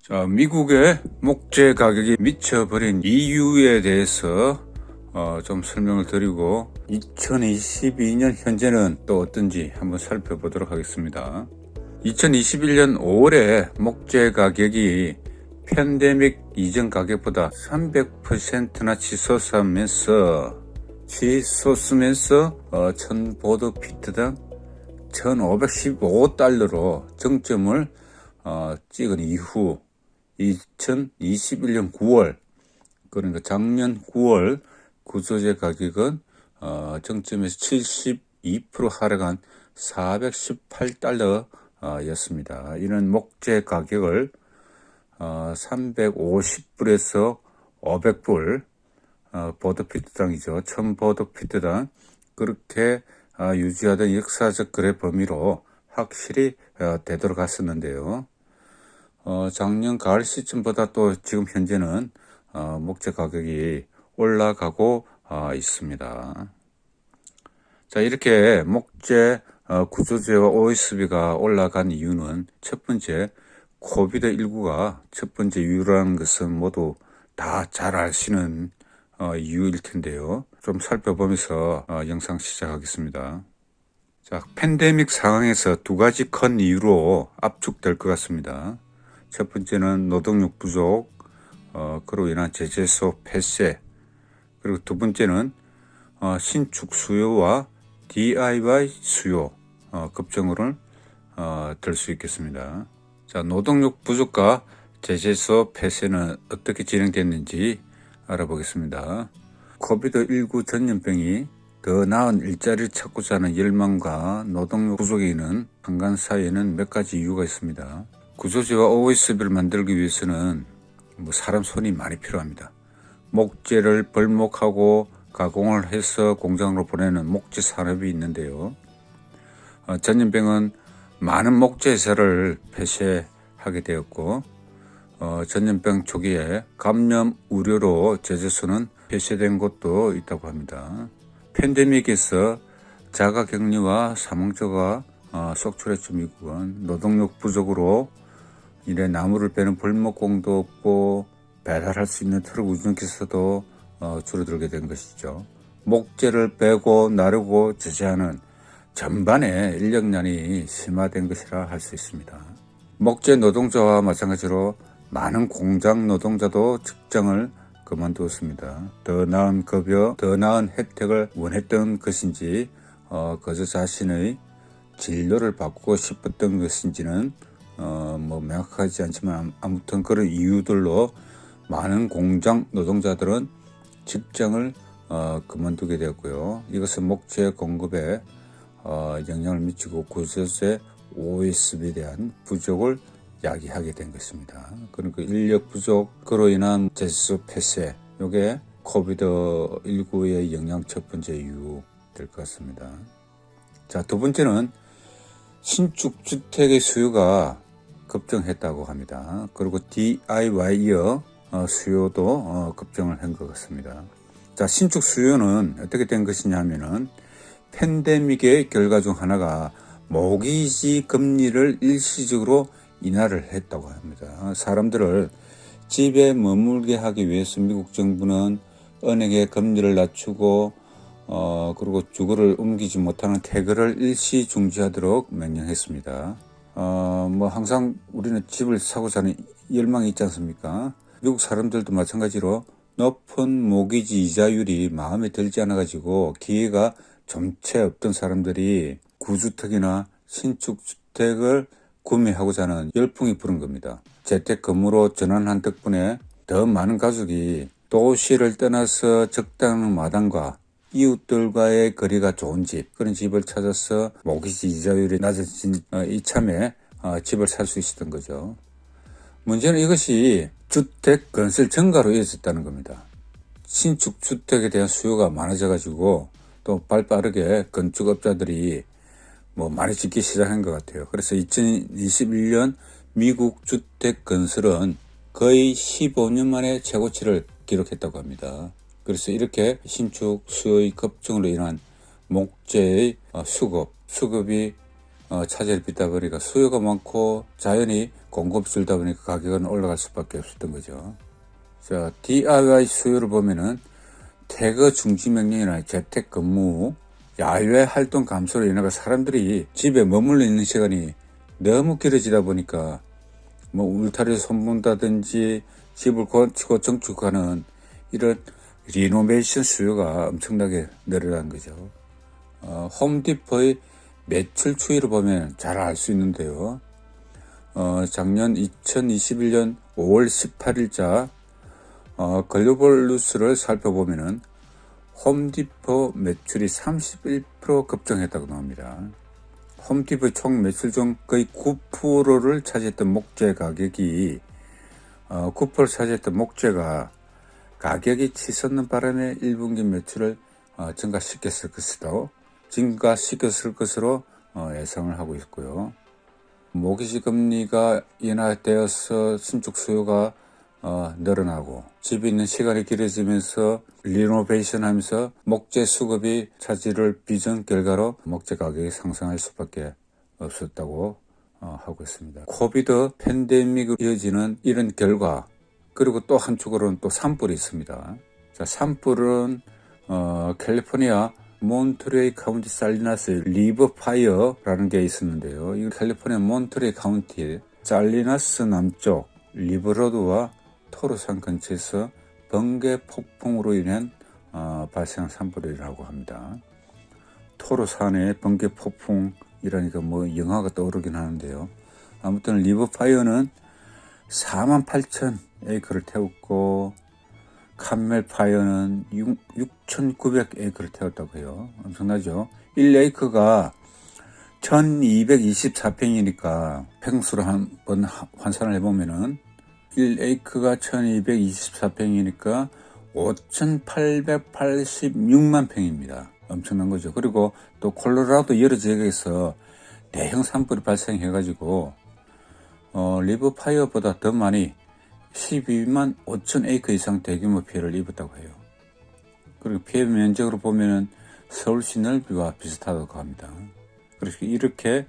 자, 미국의 목재 가격이 미쳐버린 이유에 대해서 좀 설명을 드리고 2022년 현재는 또 어떤지 한번 살펴보도록 하겠습니다. 2021년 5월에 목재 가격이 팬데믹 이전 가격보다 300%나 치솟으면서 1000보드 피트당 1515달러로 정점을 찍은 이후 2021년 9월, 그러니까 작년 9월 구조재 가격은 정점에서 72% 하락한 418달러 였습니다. 이는 목재 가격을 350불에서 500불 보드피트당이죠. 1000보드피트당 그렇게 유지하던 역사적 거래 범위로 확실히 되돌아갔었는데요. 작년 가을 시점보다 또 지금 현재는 목재 가격이 올라가고 있습니다. 자, 이렇게 목재 구조재와 OSB가 올라간 이유는 첫 번째, 코비드19가 첫 번째 이유라는 것은 모두 다 잘 아시는 이유일 텐데요. 좀 살펴보면서 영상 시작하겠습니다. 자, 팬데믹 상황에서 두 가지 큰 이유로 압축될 것 같습니다. 첫 번째는 노동력 부족, 그로 인한 제재소 폐쇄, 그리고 두 번째는 신축 수요와 DIY 수요 급증을 들 수 있겠습니다. 자, 노동력 부족과 제재소 폐쇄는 어떻게 진행됐는지 알아보겠습니다. 코비드19 전염병이 더 나은 일자리를 찾고자 하는 열망과 노동력 부족에 있는 한간 사이에는 몇 가지 이유가 있습니다. 구조재와 OSB를 만들기 위해서는 사람 손이 많이 필요합니다. 목재를 벌목하고 가공을 해서 공장으로 보내는 목재 산업이 있는데요. 전염병은 많은 목재 회사를 폐쇄하게 되었고, 전염병 초기에 감염 우려로 제재소는 폐쇄된 곳도 있다고 합니다. 팬데믹에서 자가격리와 사망자가 속출했죠. 미국은 노동력 부족으로 이래 나무를 빼는 벌목공도 없고 배달할 수 있는 트럭 운전기사도 줄어들게 된 것이죠. 목재를 빼고 나르고 제재하는 전반의 인력난이 심화된 것이라 할 수 있습니다. 목재 노동자와 마찬가지로 많은 공장 노동자도 직장을 그만두었습니다. 더 나은 급여, 더 나은 혜택을 원했던 것인지 그저 자신의 진로를 바꾸고 싶었던 것인지는 명확하지 않지만 아무튼 그런 이유들로 많은 공장 노동자들은 직장을 그만두게 되었고요. 이것은 목재 공급에 영향을 미치고 구조재 OSB에 대한 부족을 야기하게 된 것입니다. 그러니까 인력 부족, 그로 인한 제재소 폐쇄, 이게 코비드19의 영향 첫 번째 이유 될 것 같습니다. 자, 두 번째는 신축 주택의 수요가 급증했다고 합니다. 그리고 DIY어 수요도 급증을 한 것 같습니다. 자, 신축 수요는 어떻게 된 것이냐 하면은 팬데믹의 결과 중 하나가 모기지 금리를 일시적으로 인하를 했다고 합니다. 사람들을 집에 머물게 하기 위해서 미국 정부는 은행의 금리를 낮추고 그리고 주거를 옮기지 못하는 퇴거를 일시 중지하도록 명령했습니다. 항상 우리는 집을 사고자 하는 열망이 있지 않습니까? 미국 사람들도 마찬가지로 높은 모기지 이자율이 마음에 들지 않아 가지고 기회가 좀채 없던 사람들이 구주택이나 신축 주택을 구매하고자 하는 열풍이 부른 겁니다. 재택근무로 전환한 덕분에 더 많은 가족이 도시를 떠나서 적당한 마당과 이웃들과의 거리가 좋은 집, 그런 집을 찾아서 모기지 이자율이 낮아진 이참에 집을 살 수 있었던 거죠. 문제는 이것이 주택 건설 증가로 이어졌다는 겁니다. 신축 주택에 대한 수요가 많아져 가지고 또 발빠르게 건축업자들이 많이 짓기 시작한 것 같아요. 그래서 2021년 미국 주택 건설은 거의 15년 만에 최고치를 기록했다고 합니다. 그래서 이렇게 신축 수요의 급증으로 인한 목재의 수급이 차질을 빚다 보니까 수요가 많고 자연히 공급이 줄다 보니까 가격은 올라갈 수밖에 없었던 거죠. 자, DIY 수요를 보면은 태거 중지 명령이나 재택근무, 야외 활동 감소로 인해 사람들이 집에 머물러 있는 시간이 너무 길어지다 보니까 뭐 울타리를 손본다든지 집을 고치고 정축하는 이런 리노베이션 수요가 엄청나게 늘어난 거죠. 홈디포의 매출 추이를 보면 잘 알 수 있는데요. 작년 2021년 5월 18일자 글로벌 뉴스를 살펴보면은 홈디포 매출이 31% 급증했다고 나옵니다. 홈디포 총 매출 중 거의 9%를 차지했던 목재 가격이 9% 차지했던 목재가 가격이 치솟는 바람에 1분기 매출을 증가시켰을 것으로 예상을 하고 있고요. 모기지 금리가 인하되어서 신축 수요가 늘어나고 집에 있는 시간이 길어지면서 리노베이션 하면서 목재 수급이 차질을 빚은 결과로 목재 가격이 상승할 수밖에 없었다고 하고 있습니다. 코비드 팬데믹으로 이어지는 이런 결과, 그리고 또 한쪽으로는 또 산불이 있습니다. 자, 산불은 캘리포니아 몬트레이 카운티 살리나스 리버 파이어라는 게 있었는데요. 이 캘리포니아 몬트레이 카운티 살리나스 남쪽 리버로드와 토로산 근처에서 번개 폭풍으로 인한 발생한 산불이라고 합니다. 토로산의 번개 폭풍이라니까 뭐 영화가 떠오르긴 하는데요. 아무튼 리버파이어는 48,000 에이커를 태웠고 캄멜파이어는 6,900 에이커를 태웠다고 해요. 엄청나죠? 1에이커가 1224평이니까 평수로 한번 환산을 해보면은 1에이크가 1224평이니까 5886만 평입니다. 엄청난 거죠. 그리고 또 콜로라도 여러 지역에서 대형 산불이 발생해가지고 리버파이어보다 더 많이 12만 5천 에이크 이상 대규모 피해를 입었다고 해요. 그리고 피해 면적으로 보면은 서울시 넓이와 비슷하다고 합니다. 그래서 이렇게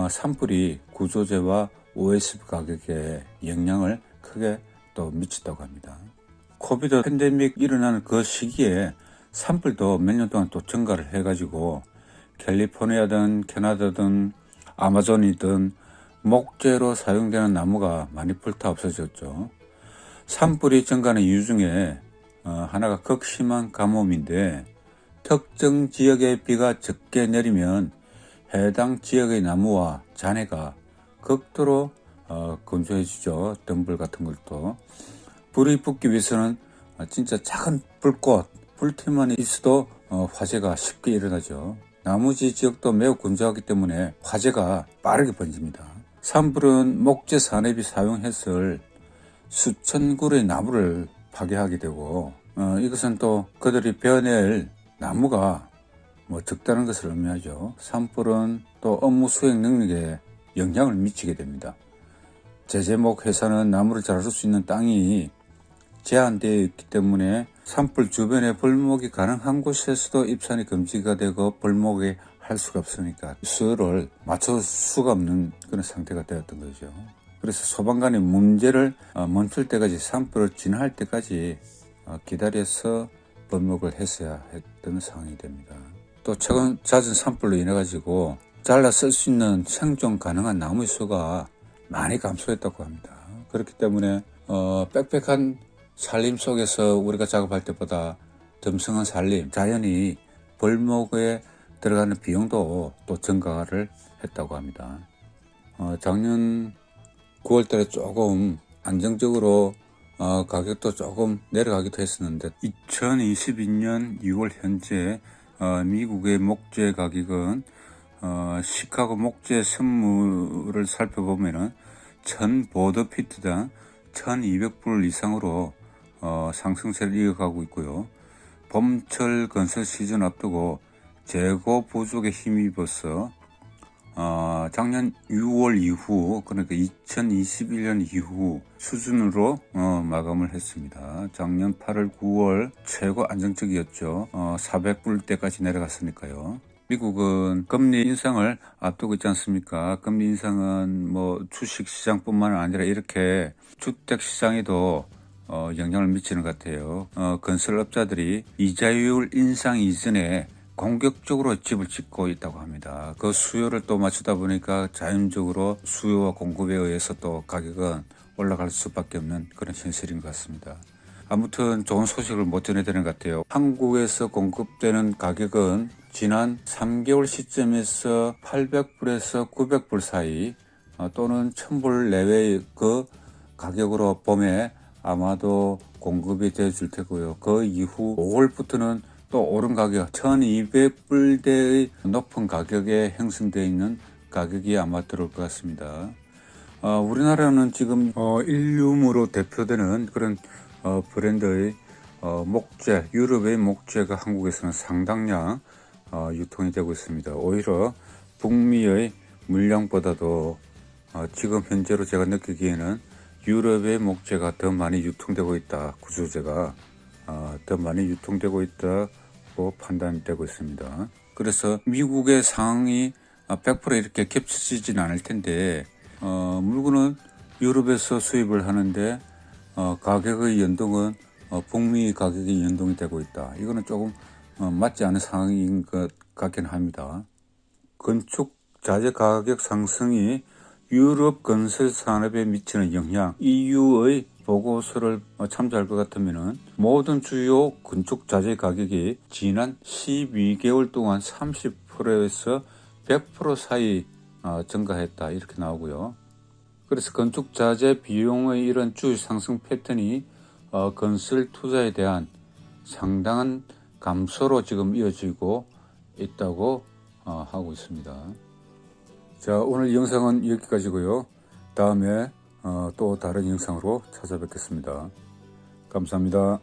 산불이 구조재와 OSB 가격에 영향을 크게 또 미쳤다고 합니다. 코비드 팬데믹 일어나는 그 시기에 산불도 몇 년 동안 또 증가를 해가지고 캘리포니아든 캐나다든 아마존이든 목재로 사용되는 나무가 많이 불타 없어졌죠. 산불이 증가하는 이유 중에 하나가 극심한 가뭄인데, 특정 지역에 비가 적게 내리면 해당 지역의 나무와 잔해가 극도로 건조해지죠. 덤불 같은 것도. 불이 붙기 위해서는 진짜 작은 불틈만 있어도 화재가 쉽게 일어나죠. 나무지 지역도 매우 건조하기 때문에 화재가 빠르게 번집니다. 산불은 목재 산업이 사용했을 수천 그루의 나무를 파괴하게 되고, 이것은 또 그들이 베어낼 나무가 적다는 것을 의미하죠. 산불은 또 업무 수행 능력에 영향을 미치게 됩니다. 제재목 회사는 나무를 자를 수 있는 땅이 제한되어 있기 때문에 산불 주변에 벌목이 가능한 곳에서도 입산이 금지가 되고 벌목에 할 수가 없으니까 수요를 맞출 수가 없는 그런 상태가 되었던 거죠. 그래서 소방관이 문제를 멈출 때까지, 산불을 진화할 때까지 기다려서 벌목을 했어야 했던 상황이 됩니다. 또 최근 잦은 산불로 인해 가지고 잘라 쓸 수 있는 생존 가능한 나무의 수가 많이 감소했다고 합니다. 그렇기 때문에 빽빽한 산림 속에서 우리가 작업할 때보다 덤성한 산림, 자연이 벌목에 들어가는 비용도 또 증가를 했다고 합니다. 작년 9월 달에 조금 안정적으로 가격도 조금 내려가기도 했었는데, 2022년 6월 현재 미국의 목재 가격은 시카고 목재 선물을 살펴보면은 1000 보드피트당 1200불 이상으로 상승세를 이어가고 있고요. 봄철 건설 시즌 앞두고 재고 부족에 힘입어서 작년 6월 이후, 그러니까 2021년 이후 수준으로 마감을 했습니다. 작년 8월, 9월 최고 안정적이었죠. 400불대까지 내려갔으니까요. 미국은 금리 인상을 앞두고 있지 않습니까? 금리 인상은 뭐 주식 시장뿐만 아니라 이렇게 주택 시장에도 영향을 미치는 것 같아요. 건설업자들이 이자율 인상 이전에 공격적으로 집을 짓고 있다고 합니다. 그 수요를 또 맞추다 보니까 자연적으로 수요와 공급에 의해서 또 가격은 올라갈 수밖에 없는 그런 현실인 것 같습니다. 아무튼 좋은 소식을 못 전해야 되는 것 같아요. 한국에서 공급되는 가격은 지난 3개월 시점에서 800불에서 900불 사이 또는 1000불 내외의 그 가격으로 봄에 아마도 공급이 되어줄 테고요. 그 이후 5월부터는 또 오른 가격 1200불대의 높은 가격에 형성되어 있는 가격이 아마 들어올 것 같습니다. 우리나라는 지금 일륨으로 대표되는 그런 브랜드의 목재, 유럽의 목재가 한국에서는 상당량 유통이 되고 있습니다. 오히려 북미의 물량보다도 지금 현재로 제가 느끼기에는 유럽의 목재가 더 많이 유통되고 있다. 구조재가 더 많이 유통되고 있다고 판단되고 있습니다. 그래서 미국의 상황이 100% 이렇게 겹쳐지진 않을 텐데 물건은 유럽에서 수입을 하는데 가격의 연동은 북미 가격이 연동이 되고 있다. 이거는 조금 맞지 않은 상황인 것 같긴 합니다. 건축 자재 가격 상승이 유럽 건설 산업에 미치는 영향, EU의 보고서를 참조할 것 같으면 모든 주요 건축 자재 가격이 지난 12개월 동안 30%에서 100% 사이 증가했다 이렇게 나오고요. 그래서 건축 자재 비용의 이런 주 상승 패턴이 건설 투자에 대한 상당한 감소로 지금 이어지고 있다고 하고 있습니다. 자, 오늘 영상은 여기까지고요. 다음에 또 다른 영상으로 찾아뵙겠습니다. 감사합니다.